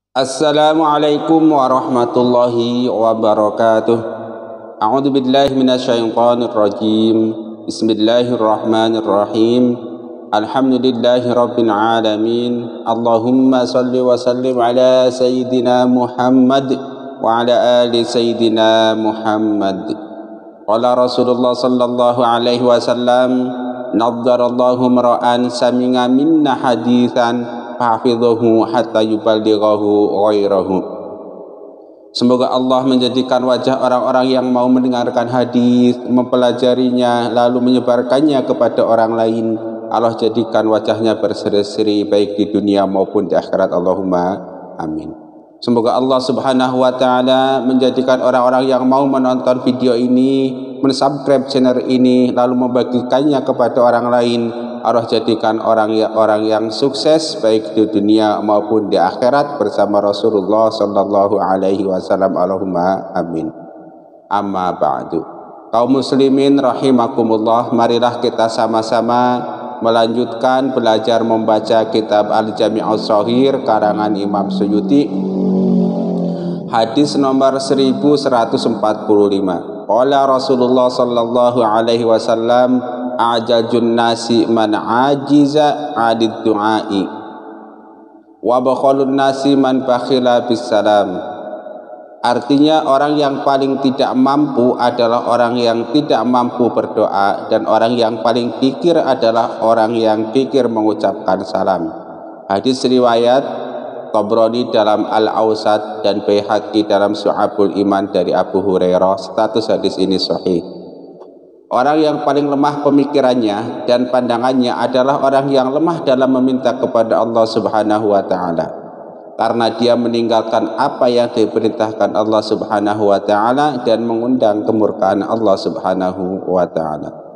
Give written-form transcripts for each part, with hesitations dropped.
Assalamualaikum warahmatullahi wabarakatuh. A'udzu billahi minasyaitonir rajim. Bismillahirrahmanirrahim. Alhamdulillahi rabbil alamin. Allahumma shalli wa sallim ala sayyidina Muhammad wa ala ali sayyidina Muhammad. Qala Rasulullah sallallahu alaihi wasallam, naddarallahu mar'an sami'a minna haditsan hafidhahu hatta yuballighahu ghairahu. Semoga Allah menjadikan wajah orang-orang yang mau mendengarkan hadis, mempelajarinya, lalu menyebarkannya kepada orang lain. Allah jadikan wajahnya berseri-seri baik di dunia maupun di akhirat. Allahumma amin. Semoga Allah subhanahu wa ta'ala menjadikan orang-orang yang mau menonton video ini, mensubscribe channel ini, lalu membagikannya kepada orang lain. Allah jadikan orang yang sukses baik di dunia maupun di akhirat bersama Rasulullah sallallahu alaihi wasallam. Allahumma amin. Amma ba'du. Kaum muslimin rahimakumullah, marilah kita sama-sama melanjutkan belajar membaca kitab Al-Jami'us Shaghir karangan Imam Suyuti. Hadis nomor 1145. Qala Rasulullah sallallahu alaihi wasallam, ajajun nasi man ajiza adid du'ai wa bakhalun nasi man bakhila bis salam. Artinya, orang yang paling tidak mampu adalah orang yang tidak mampu berdoa, dan orang yang paling kikir adalah orang yang kikir mengucapkan salam. Hadis riwayat Tabrani dalam Al-Awsat dan Baihaqi dalam Syu'abul Iman dari Abu Hurairah. Status hadis ini sahih. Orang yang paling lemah pemikirannya dan pandangannya adalah orang yang lemah dalam meminta kepada Allah subhanahu wa ta'ala, karena dia meninggalkan apa yang diperintahkan Allah subhanahu wa ta'ala dan mengundang kemurkaan Allah subhanahu wa ta'ala.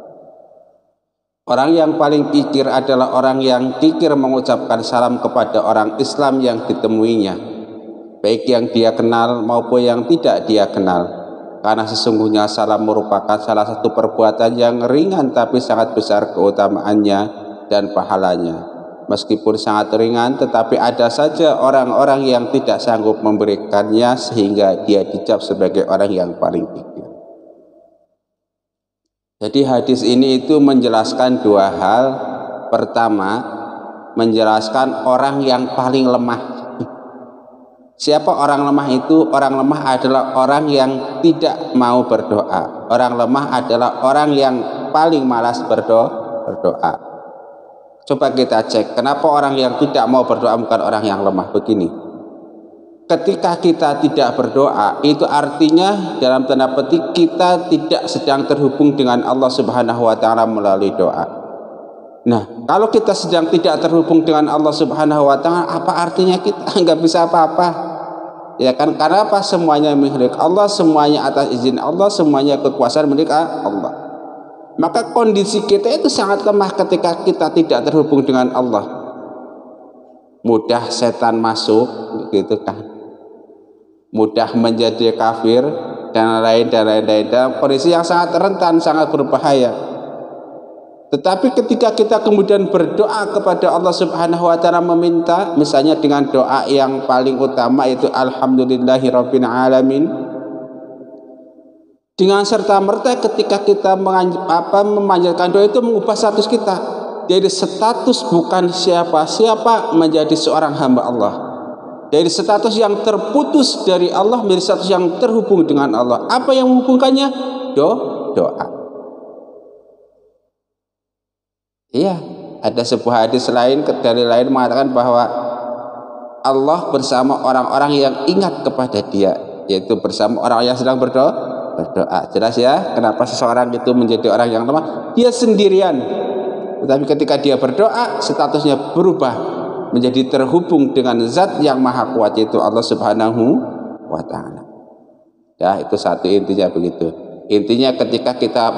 Orang yang paling kikir adalah orang yang kikir mengucapkan salam kepada orang Islam yang ditemuinya, baik yang dia kenal maupun yang tidak dia kenal, karena sesungguhnya salam merupakan salah satu perbuatan yang ringan tapi sangat besar keutamaannya dan pahalanya. Meskipun sangat ringan, tetapi ada saja orang-orang yang tidak sanggup memberikannya sehingga dia dicap sebagai orang yang paling kikir. Jadi hadis ini itu menjelaskan dua hal. Pertama, menjelaskan orang yang paling lemah. Siapa orang lemah itu? Orang lemah adalah orang yang tidak mau berdoa. Orang lemah adalah orang yang paling malas berdoa. Coba kita cek, kenapa orang yang tidak mau berdoa bukan orang yang lemah? Begini, ketika kita tidak berdoa, itu artinya dalam tanda petik kita tidak sedang terhubung dengan Allah subhanahu wa ta'ala melalui doa. Nah, kalau kita sedang tidak terhubung dengan Allah subhanahu wa ta'ala, apa artinya kita nggak bisa apa-apa? Ya kan, karena apa? Semuanya milik Allah, semuanya atas izin Allah, semuanya kekuasaan milik Allah. Maka kondisi kita itu sangat lemah ketika kita tidak terhubung dengan Allah. Mudah setan masuk, gitu kan, mudah menjadi kafir dan lain dalam kondisi yang sangat rentan, sangat berbahaya. Tetapi ketika kita kemudian berdoa kepada Allah subhanahu wa ta'ala, meminta misalnya dengan doa yang paling utama yaitu alhamdulillahi rabbil alamin, dengan serta merta ketika kita memanjatkan doa itu mengubah status kita dari status bukan siapa-siapa menjadi seorang hamba Allah, dari status yang terputus dari Allah menjadi status yang terhubung dengan Allah. Apa yang menghubungkannya? Doa. Iya, ada sebuah hadis lain dari lain mengatakan bahwa Allah bersama orang-orang yang ingat kepada Dia, yaitu bersama orang yang sedang berdoa. Jelas ya, kenapa seseorang itu menjadi orang yang lemah? Dia sendirian, tetapi ketika dia berdoa, statusnya berubah menjadi terhubung dengan zat yang maha kuat, yaitu Allah subhanahu wa ta'ala. Ya, itu satu intinya begitu. Intinya ketika kita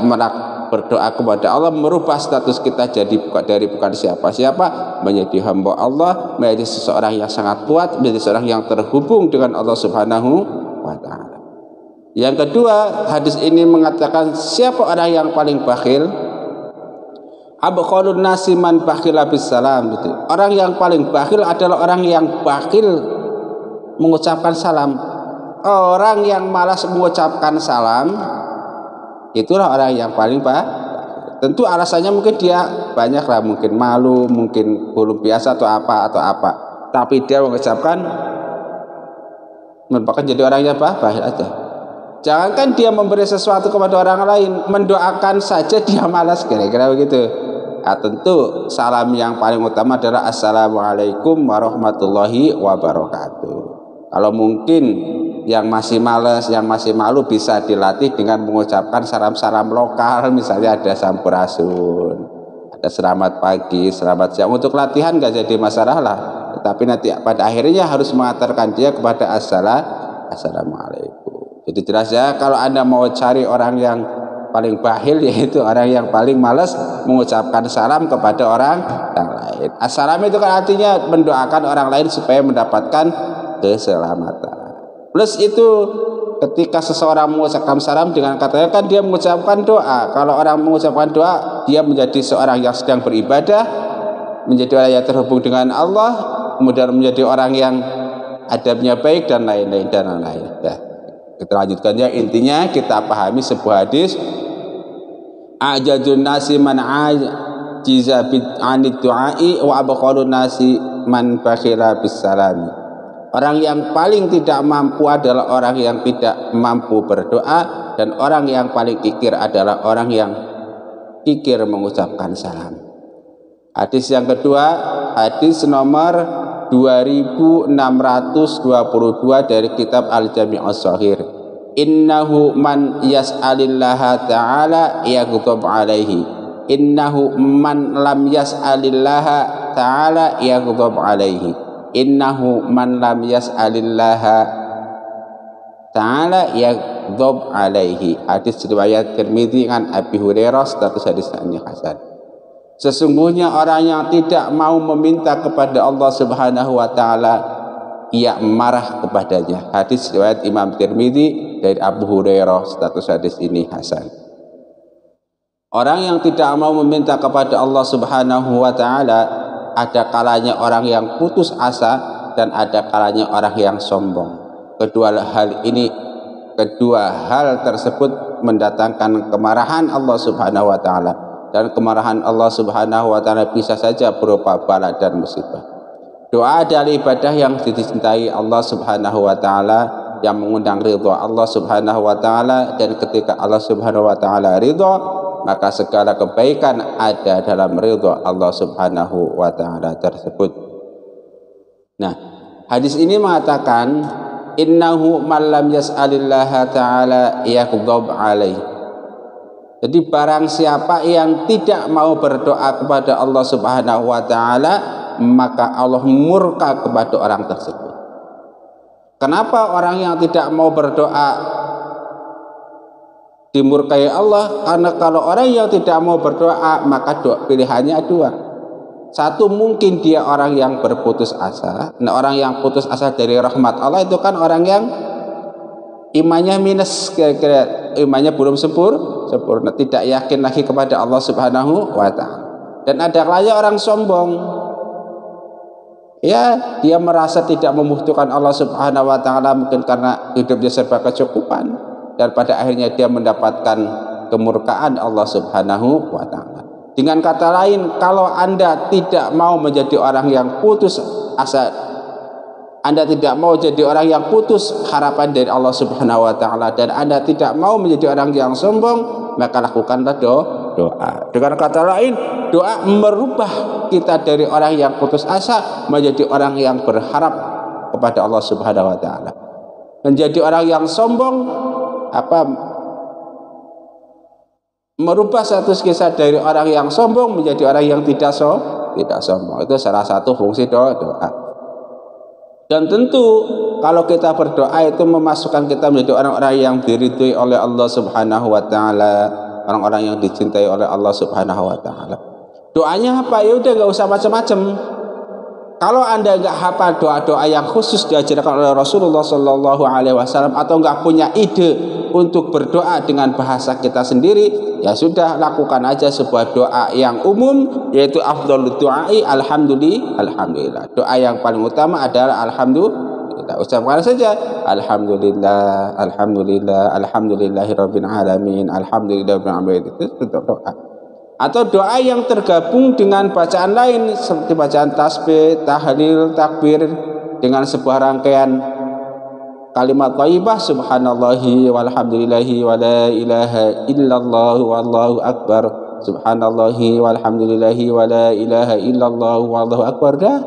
berdoa kepada Allah, merubah status kita dari bukan siapa-siapa menjadi hamba Allah, menjadi seseorang yang sangat kuat, menjadi seseorang yang terhubung dengan Allah subhanahu wa ta'ala. Yang kedua, hadis ini mengatakan siapa orang yang paling bakhil? Abkhalun nasi man bakhila bis salam. Orang yang paling bakhil adalah orang yang bakhil mengucapkan salam. Orang yang malas mengucapkan salam itulah orang yang paling tentu alasannya mungkin dia banyak lah, mungkin malu, mungkin belum biasa atau apa. Tapi dia mengucapkan merupakan jadi orangnya baik aja. Jangankan dia memberi sesuatu kepada orang lain, mendoakan saja dia malas, kira-kira begitu. Nah, tentu salam yang paling utama adalah assalamualaikum warahmatullahi wabarakatuh. Kalau mungkin yang masih malas, yang masih malu, bisa dilatih dengan mengucapkan salam-salam lokal. Misalnya ada sampurasun, ada selamat pagi, selamat siang. Untuk latihan gak jadi masalah lah, tetapi nanti pada akhirnya harus mengantarkan dia kepada assalamualaikum. Jadi jelas ya, kalau Anda mau cari orang yang paling bakhil, yaitu orang yang paling malas mengucapkan salam kepada orang lain. Assalam itu kan artinya mendoakan orang lain supaya mendapatkan keselamatan. Plus itu ketika seseorang mengucapkan salam dengan katanya kan dia mengucapkan doa. Kalau orang mengucapkan doa, dia menjadi seorang yang sedang beribadah, menjadi orang yang terhubung dengan Allah, kemudian menjadi orang yang adabnya baik dan lain-lain dan lain-lain. Ya. Kita lanjutkannya, intinya kita pahami sebuah hadis, ajadun nasi man ajiza anid du'ai wa abqalun nasi man bakhila bis salami. Orang yang paling tidak mampu adalah orang yang tidak mampu berdoa, dan orang yang paling kikir adalah orang yang kikir mengucapkan salam. Hadis yang kedua, hadis nomor 2622 dari kitab Al-Jami' Shahih. Innahu man yas'alillaha ta'ala yaghdab alaihi. Innahu man lam yas'alillaha ta'ala yaghdab alaihi. Innahu man lam yas'alillaha ta'ala yaghdab alaihi. Hadis riwayat Tirmidzi an Abi Hurairah, status hadisnya hasan. Sesungguhnya orang yang tidak mau meminta kepada Allah Subhanahu wa taala, ia marah kepadanya. Hadis riwayat Imam Tirmidzi dari Abu Hurairah, status hadis ini hasan. Orang yang tidak mau meminta kepada Allah Subhanahu wa taala, ada kalanya orang yang putus asa dan ada kalanya orang yang sombong. Kedua hal tersebut mendatangkan kemarahan Allah Subhanahu wa taala, dan kemarahan Allah Subhanahu wa taala bisa saja berupa bala dan musibah. Doa adalah ibadah yang dicintai Allah Subhanahu wa taala, yang mengundang ridha Allah Subhanahu wa taala, dan ketika Allah Subhanahu wa taala ridha, maka segala kebaikan ada dalam ridha Allah Subhanahu wa taala tersebut. Nah, hadis ini mengatakan innahu man lam yas'alillaha ta'ala yaghdab alaihi. Jadi barang siapa yang tidak mau berdoa kepada Allah Subhanahu wa taala, maka Allah murka kepada orang tersebut. Kenapa orang yang tidak mau berdoa dimurkai Allah? Karena kalau orang yang tidak mau berdoa, maka pilihannya dua. Satu, mungkin dia orang yang berputus asa. Nah, orang yang putus asa dari rahmat Allah itu kan orang yang imannya minus, kira-kira imannya belum sempurna, tidak yakin lagi kepada Allah Subhanahu wa taala. Dan ada kalanya orang sombong, ya, dia merasa tidak membutuhkan Allah Subhanahu wa taala, mungkin karena hidupnya serba kecukupan, dan pada akhirnya dia mendapatkan kemurkaan Allah Subhanahu wa taala. Dengan kata lain, kalau Anda tidak mau menjadi orang yang putus asa, Anda tidak mau jadi orang yang putus harapan dari Allah Subhanahu wa taala, dan Anda tidak mau menjadi orang yang sombong, maka lakukanlah doa. Dengan kata lain, doa merubah kita dari orang yang putus asa menjadi orang yang berharap kepada Allah Subhanahu wa taala. Menjadi orang yang sombong merubah status kita dari orang yang sombong menjadi orang yang tidak sombong. Itu salah satu fungsi doa. Dan tentu kalau kita berdoa itu memasukkan kita menjadi orang-orang yang diridhoi oleh Allah Subhanahu wa taala, orang-orang yang dicintai oleh Allah Subhanahu wa taala. Doanya apa? Ya udah, enggak usah macam-macam. Kalau Anda enggak hafal doa-doa yang khusus diajarkan oleh Rasulullah sallallahu alaihi wasallam, atau enggak punya ide untuk berdoa dengan bahasa kita sendiri, ya sudah, lakukan aja sebuah doa yang umum, yaitu afdhalud du'ai alhamdulillah. Doa yang paling utama adalah alhamdulillah. Kita ucapkan saja alhamdulillah, alhamdulillah, alhamdulillahirabbil alamin, alhamdulillahirabbil alamin. Itu doa. Atau doa yang tergabung dengan bacaan lain seperti bacaan tasbih, tahlil, takbir dengan sebuah rangkaian kalimat thayyibah subhanallahi walhamdulillahi wa la ilaha illallah wallahu akbar, subhanallahi walhamdulillahi wa la ilaha illallah wallahu akbar. Dah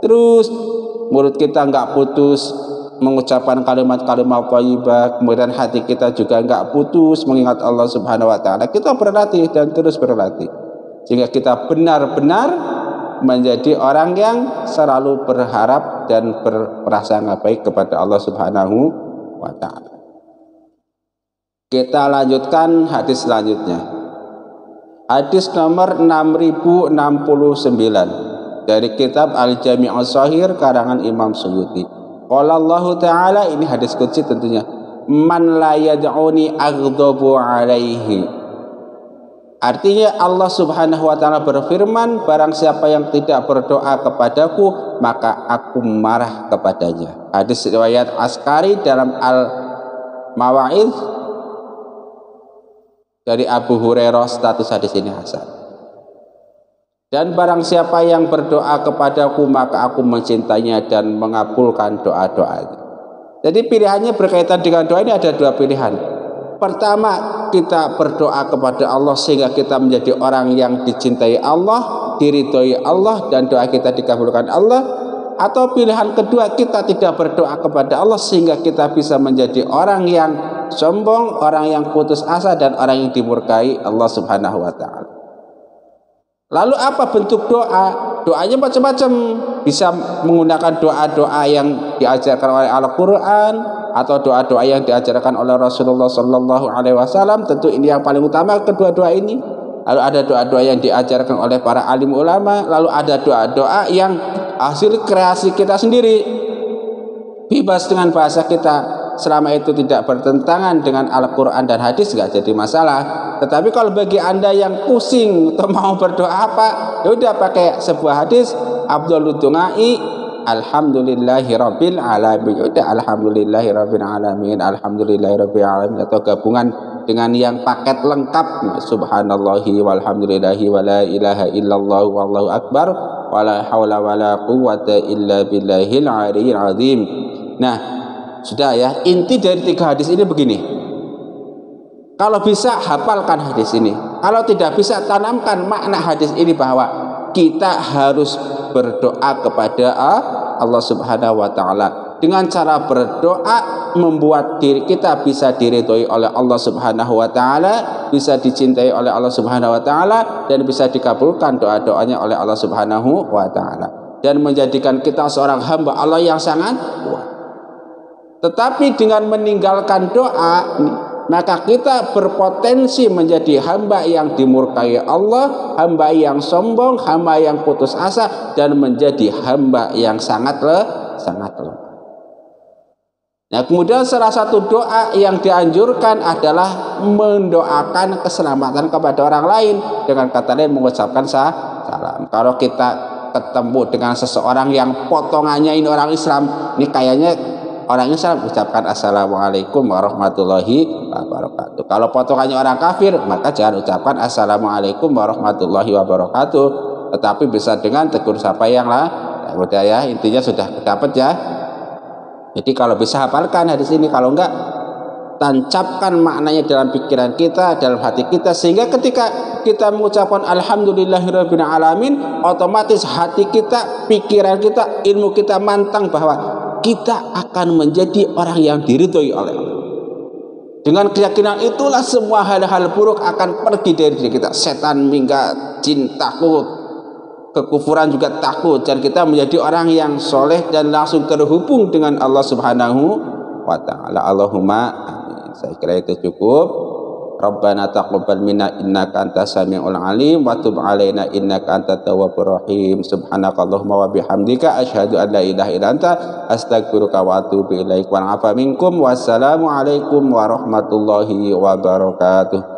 terus mulut kita enggak putus mengucapkan kalimat-kalimat thayyibah, kemudian hati kita juga enggak putus mengingat Allah Subhanahu wa taala. Kita berlatih dan terus berlatih sehingga kita benar-benar menjadi orang yang selalu berharap dan berprasangka baik kepada Allah Subhanahu wa taala. Kita lanjutkan hadis selanjutnya. Hadis nomor 6069 dari kitab Al-Jami'us Shahih karangan Imam Suyuti. Qala Allah Ta'ala, ini hadis qudsi tentunya, man la yad'uni aghdabu alaihi. Artinya Allah Subhanahu wa taala berfirman, barang siapa yang tidak berdoa kepadaku maka aku marah kepadanya. Hadis riwayat Askari dalam Al-Mawa'idh dari Abu Hurairah, status hadis ini hasan. Dan barang siapa yang berdoa kepadaku maka aku mencintainya dan mengabulkan doa-doanya. Jadi pilihannya berkaitan dengan doa ini ada dua pilihan. Pertama, kita berdoa kepada Allah sehingga kita menjadi orang yang dicintai Allah, diridhoi Allah, dan doa kita dikabulkan Allah. Atau pilihan kedua, kita tidak berdoa kepada Allah sehingga kita bisa menjadi orang yang sombong, orang yang putus asa, dan orang yang dimurkai Allah Subhanahu wa taala. Lalu apa bentuk doa? Doanya macam-macam. Bisa menggunakan doa-doa yang diajarkan oleh Al-Quran atau doa-doa yang diajarkan oleh Rasulullah Sallallahu Alaihi Wasallam. Tentu ini yang paling utama, kedua doa ini. Lalu ada doa-doa yang diajarkan oleh para alim ulama. Lalu ada doa-doa yang hasil kreasi kita sendiri, bebas dengan bahasa kita. Selama itu tidak bertentangan dengan Al-Quran dan hadis, nggak jadi masalah. Tetapi kalau bagi anda yang pusing atau mau berdoa apa, ya udah pakai sebuah hadis, Abdul Dungai alhamdulillahi rabbil alamin. Ya udah alhamdulillahi rabbil alamin, alhamdulillahi rabbil alamin, atau gabungan dengan yang paket lengkap subhanallahi walhamdulillahi wa la ilaha illallah wallahu akbar wa la haula wa la quwwata illa billahil aliyyil azim. Nah, sudah ya, inti dari tiga hadis ini begini. Kalau bisa hafalkan hadis ini. Kalau tidak bisa tanamkan makna hadis ini bahwa kita harus berdoa kepada Allah Subhanahu wa taala. Dengan cara berdoa membuat diri kita bisa diridhoi oleh Allah Subhanahu wa taala, bisa dicintai oleh Allah Subhanahu wa taala, dan bisa dikabulkan doa-doanya oleh Allah Subhanahu wa taala, dan menjadikan kita seorang hamba Allah yang sangat kuat. Tetapi dengan meninggalkan doa, maka kita berpotensi menjadi hamba yang dimurkai Allah, hamba yang sombong, hamba yang putus asa, dan menjadi hamba yang sangat lemah. Nah, kemudian salah satu doa yang dianjurkan adalah mendoakan keselamatan kepada orang lain, dengan kata lain mengucapkan salam. Kalau kita ketemu dengan seseorang yang potongannya ini orang Islam, ini kayaknya orang Islam, ucapkan assalamualaikum warahmatullahi wabarakatuh. Kalau potongannya orang kafir, maka jangan ucapkan assalamualaikum warahmatullahi wabarakatuh, tetapi bisa dengan tegur sapa yang lah. Ya udah ya, intinya sudah dapat ya. Jadi kalau bisa hafalkan hadis ini, kalau enggak tancapkan maknanya dalam pikiran kita, dalam hati kita, sehingga ketika kita mengucapkan alhamdulillahirabbil alamin, otomatis hati kita, pikiran kita, ilmu kita mantang bahwa kita akan menjadi orang yang diridhoi oleh Allah. Dengan keyakinan itulah semua hal-hal buruk akan pergi dari diri kita. Setan minggat, jin takut, kekufuran juga takut, dan kita menjadi orang yang soleh dan langsung terhubung dengan Allah Subhanahu wa ta'ala. Allahumma amin. Saya kira itu cukup. Rabbana taqabbal minna innaka antas samiul alim wa tub alaina innaka antat tawwabur rahim. Subhanakallahumma wa bihamdika asyhadu an la ilaha illa anta astaghfiruka wa atubu ilaik. Wa afa minkum. Wassalamu alaikum warahmatullahi wabarakatuh.